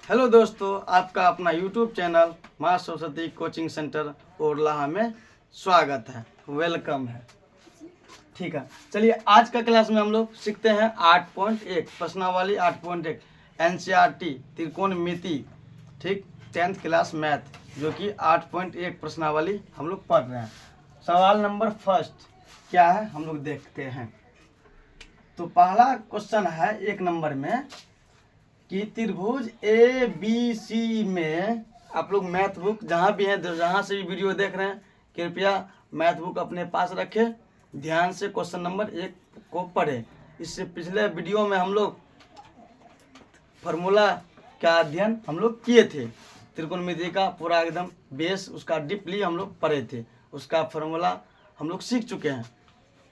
Hello दोस्तों, आपका अपना YouTube चैनल माँ सरस्वती कोचिंग सेंटर ओरलाहा में स्वागत है, वेलकम है। ठीक है, चलिए आज का क्लास में हम लोग सीखते हैं 8.1 प्रश्नावली 8.1 NCERT त्रिकोणमिति, ठीक, 10th क्लास मैथ, जो कि 8.1 प्रश्नावली हम लोग पढ़ रहे हैं। सवाल नंबर फर्स्ट क्या है हम लोग देखते हैं। तो पहला क्वेश्चन है 1 नंबर में कि त्रिभुज ABC में, आप लोग मैथ बुक जहाँ भी हैं, जहाँ से भी वीडियो देख रहे हैं, कृपया मैथ बुक अपने पास रखें, ध्यान से क्वेश्चन नंबर 1 को पढ़ें। इससे पिछले वीडियो में हम लोग फार्मूला का अध्ययन हम लोग किए थे, त्रिकोणमिति का पूरा एकदम बेस उसका डीपली हम लोग पढ़े थे, उसका फार्मूला हम लोग सीख चुके हैं।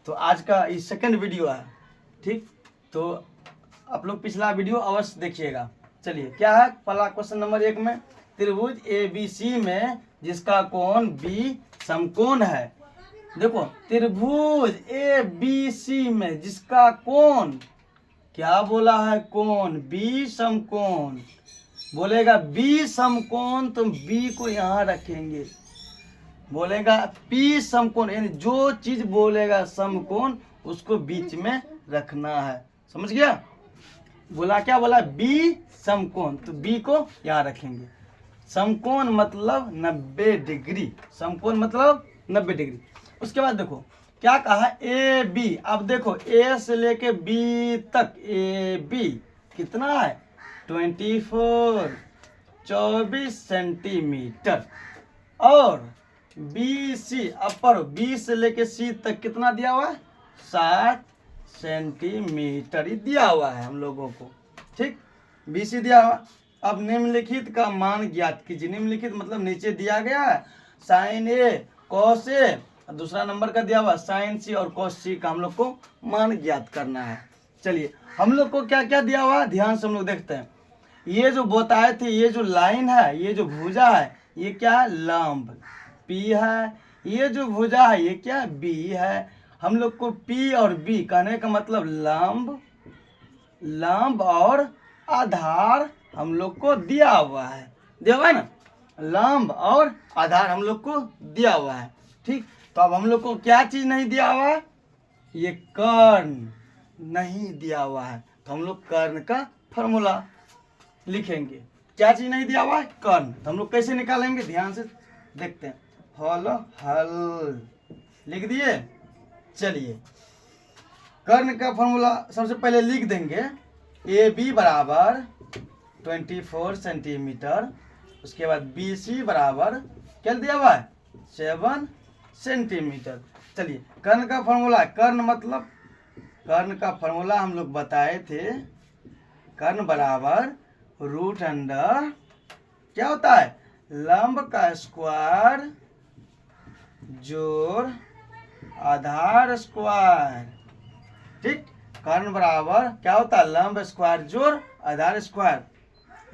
तो आज का ये सेकंड वीडियो है, ठीक। तो आप लोग पिछला वीडियो अवश्य देखिएगा। चलिए, क्या है पहला क्वेश्चन नंबर 1 में, त्रिभुज ABC में जिसका कोण B समकोण है। देखो, त्रिभुज ABC में जिसका कोण, क्या बोला है, कोण B समकोण। बोलेगा B समकोण तो B को यहाँ रखेंगे, बोलेगा P समकोण, यानी जो चीज बोलेगा समकोण उसको बीच में रखना है, समझ गया। बोला क्या बोला, B समकोण, तो B को यहाँ रखेंगे। समकोण मतलब 90 डिग्री, समकोण मतलब 90 डिग्री। उसके बाद देखो क्या कहा, AB। अब देखो A से लेके B तक AB कितना है, 24 सेंटीमीटर। और BC अपर, B से लेके C तक कितना दिया हुआ है, 7 सेंटीमीटर ही दिया हुआ है हम लोगों को, ठीक। BC दिया हुआ। अब निम्नलिखित का मान ज्ञात कीजिए। निम्नलिखित मतलब नीचे दिया गया है साइन A कॉस A, दूसरा नंबर का दिया हुआ साइन C और कॉस C का हम लोग को मान ज्ञात करना है। चलिए, हम लोग को क्या क्या दिया हुआ है ध्यान से हम लोग देखते हैं। ये जो बताए थे, ये जो लाइन है, ये जो भुजा है, ये क्या है, लंब P है। ये जो भुजा है ये क्या है, B है। हम लोग को P और B कहने का मतलब लंब और आधार हम लोग को दिया हुआ है, दिया हुआ है ना, लंब और आधार हम लोग को दिया हुआ है, ठीक। तो अब हम लोग को क्या चीज नहीं दिया हुआ है, ये कर्ण नहीं दिया हुआ है, तो हम लोग कर्ण का फॉर्मूला लिखेंगे। क्या चीज नहीं दिया हुआ है, कर्ण। तो हम लोग कैसे निकालेंगे, ध्यान से देखते हैं। हल लिख दिए। चलिए, कर्ण का फॉर्मूला सबसे पहले लिख देंगे। AB बराबर 24 सेंटीमीटर, उसके बाद BC बराबर क्या दिया हुआ है, 7 सेंटीमीटर। चलिए, कर्ण का फॉर्मूला, कर्ण मतलब, कर्ण का फॉर्मूला हम लोग बताए थे, कर्ण बराबर रूट अंडर क्या होता है, लंब का स्क्वायर जोड़ आधार स्क्वायर, ठीक। कर्ण बराबर क्या होता है, लंब स्क्वायर जोड़ आधार स्क्वायर।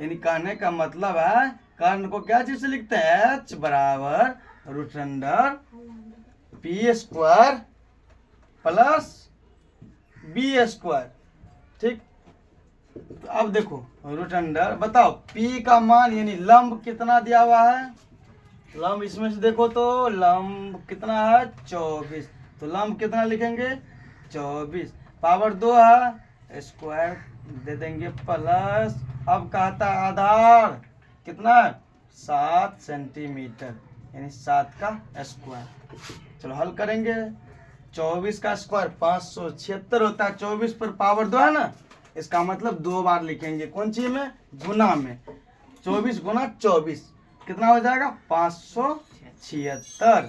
यानी कहने का मतलब है, कर्ण को क्या चीज से लिखते हैं, H बराबर root under P square plus B square, ठीक। तो अब देखो रूट अंडर, बताओ P का मान यानी लंब कितना दिया हुआ है, लंब इसमें से देखो तो लंब कितना है, 24, तो लंब कितना लिखेंगे, 24, पावर 2 है, स्क्वायर दे देंगे प्लस। अब कहता है आधार कितना है, 7 सेंटीमीटर, यानी 7 का स्क्वायर। चलो हल करेंगे। 24 का स्क्वायर 576 होता है, 24 पर पावर 2 है ना, इसका मतलब 2 बार लिखेंगे, कौन चीज में, गुना में। 24 गुना 24 कितना हो जाएगा, 576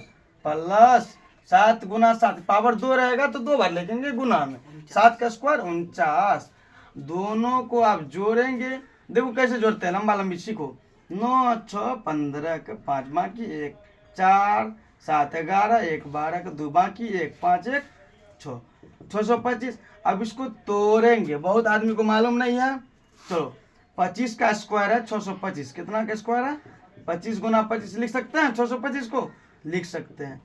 प्लस 7 गुना 7, पावर 2 रहेगा तो 2 बार लिखेंगे गुना में, 7 का स्क्वायर 49। दोनों को आप जोड़ेंगे, देखो कैसे जोड़ते हैं, लंबा लंबी सीखो। 9 6 15 के 5 बाकी 1, 4 7 11, 1 12 के 2 बाकी 1, 5 1 6, 625। अब इसको तोड़ेंगे, बहुत आदमी को मालूम नहीं है। चलो, 25 का स्क्वायर है 625, कितना का स्क्वायर है, 25 गुना 25 लिख सकते हैं, 625 को लिख सकते हैं।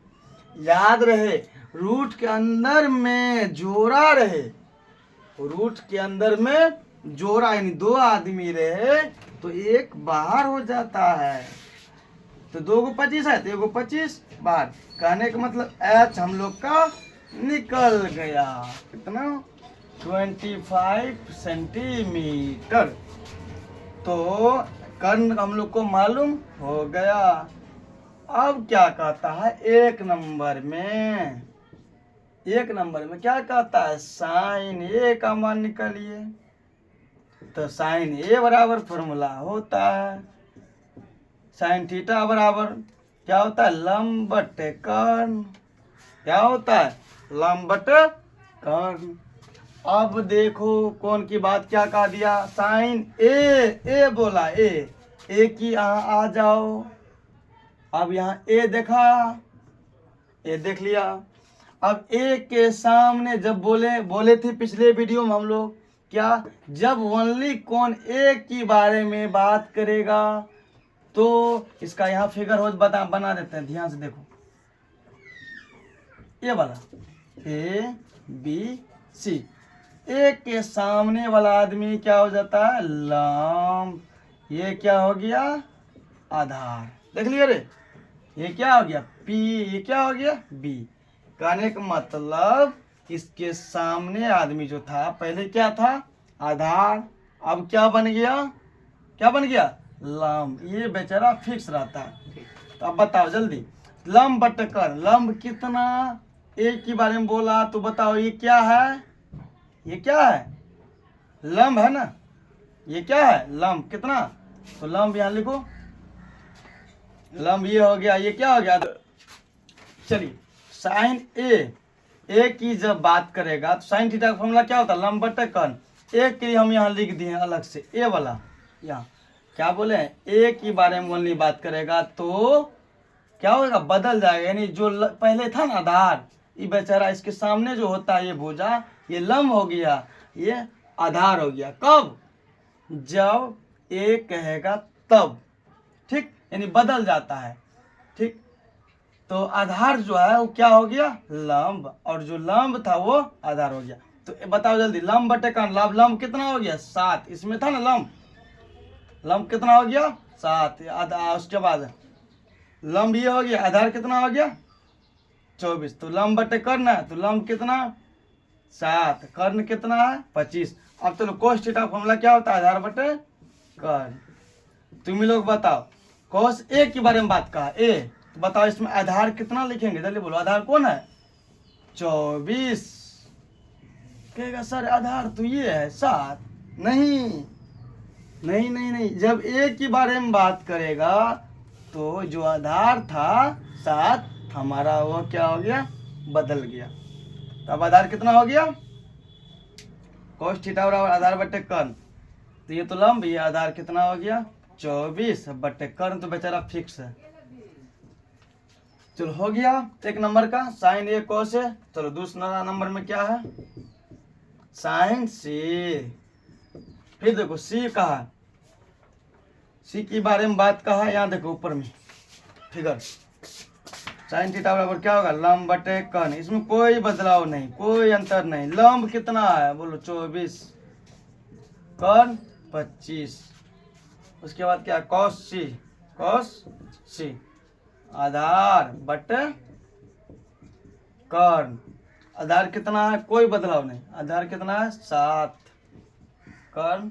याद रहे, रूट के अंदर में जोड़ा रहे, रूट के अंदर में जोड़ा, यानी 2 आदमी रहे तो एक बाहर हो जाता है। तो 2 को 25 है तो 1 को 25 बाहर। कहने का मतलब एच हम लोग का निकल गया। कितना? 25 सेंटीमीटर। तो कर्ण हम लोग को मालूम हो गया। अब क्या कहता है एक नंबर में क्या कहता है, साइन ए का मान निकालिए। तो साइन ए बराबर फॉर्मूला होता है साइन थीटा बराबर क्या होता है, लंब बटे कर्ण। क्या होता है, लंब बटे कर्ण। अब देखो कौन की बात क्या कह दिया, साइन ए बोला ए की यहाँ आ जाओ। अब यहाँ ए देखा, ए देख लिया। अब ए के सामने जब बोले थे पिछले वीडियो में हम लोग क्या, जब ओनली कौन ए के बारे में बात करेगा तो इसका यहाँ फिगर हो बना देते हैं। ध्यान से देखो, ये वाला ए बी सी, ए के सामने वाला आदमी क्या हो जाता है, लंब। ये क्या हो गया, आधार। देख लिया रे, ये क्या हो गया पी, ये क्या हो गया बी। कहने का मतलब इसके सामने आदमी जो था पहले क्या था, आधार। अब क्या बन गया, लंब। ये बेचारा फिक्स रहता है। तो अब बताओ जल्दी, लंब बटे कर्ण, लंब कितना, ए के बारे में बोला तो बताओ ये क्या है, लंब है ना। ये क्या है, लंब कितना, तो लंब यहाँ लिखो, लंब ये हो गया। ये क्या हो गया, चलिए साइन ए की जब बात करेगा तो साइन थीटा का फॉर्मूला क्या होता है, लंब बटे कर्ण। ए के लिए हम यहाँ लिख दिए अलग से, ए वाला यहाँ क्या बोले हैं, ए के बारे में ओनली बात करेगा तो क्या होगा, बदल जाएगा। यानी जो पहले था ना आधार, ये बेचारा इसके सामने जो होता है ये भुजा, ये लंब हो गया, ये आधार हो गया। कब, जब ए कहेगा तब, ठीक, यानी बदल जाता है। ठीक, तो आधार जो है वो क्या हो गया, लंब, और जो लंब था वो आधार हो गया। तो बताओ जल्दी, लंब बटे कर्ण, लंब कितना हो गया 7, इसमें था ना लंब कितना हो गया 7। उसके बाद लंब ये हो गया, आधार कितना हो गया 24। तो लंब बटे कर्ण है तो लंब कितना 7, कर्ण कितना है 25। अब चलो कोस थीटा फॉर्मूला क्या होता है, आधार बटे कर्ण। तुम लोग बताओ, कोस ए के बारे में बात कहा ए, तो बताओ इसमें आधार कितना लिखेंगे, जल्दी बोलो, आधार कौन है 24। कहेगा सर आधार तो ये है 7। नहीं, जब ए के बारे में बात करेगा तो जो आधार था 7 हमारा वो क्या हो गया, बदल गया। तब आधार कितना हो गया, कोस थीटा बराबर आधार बटे कर्ण। तो ये तो लंब, ये आधार कितना हो गया 24 बटे कर्ण, तो बेचारा फिक्स है। चलो हो गया एक नंबर का साइन ए कोस है। चलो दूसरा नंबर में क्या है, साइन सी। फिर देखो सी कहा, सी के बारे में बात कहा, यहाँ देखो ऊपर में फिगर, साइन थीटा बराबर क्या होगा, लंब बटे कर्ण। इसमें कोई बदलाव नहीं, कोई अंतर नहीं। लंब कितना है बोलो 24, कर्ण 25। उसके बाद क्या, कॉस सी, आधार बटे कर्ण। आधार कितना है, कोई बदलाव नहीं, आधार कितना है 7, कर्ण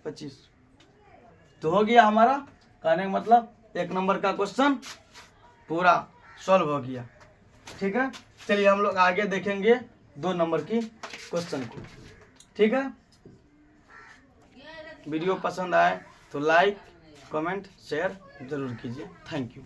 25। तो हो गया हमारा, कहने का मतलब एक नंबर का क्वेश्चन पूरा सॉल्व हो गया। ठीक है, चलिए हम लोग आगे देखेंगे 2 नंबर की क्वेश्चन को। ठीक है, वीडियो पसंद आए तो लाइक कमेंट शेयर जरूर कीजिए। Thank you.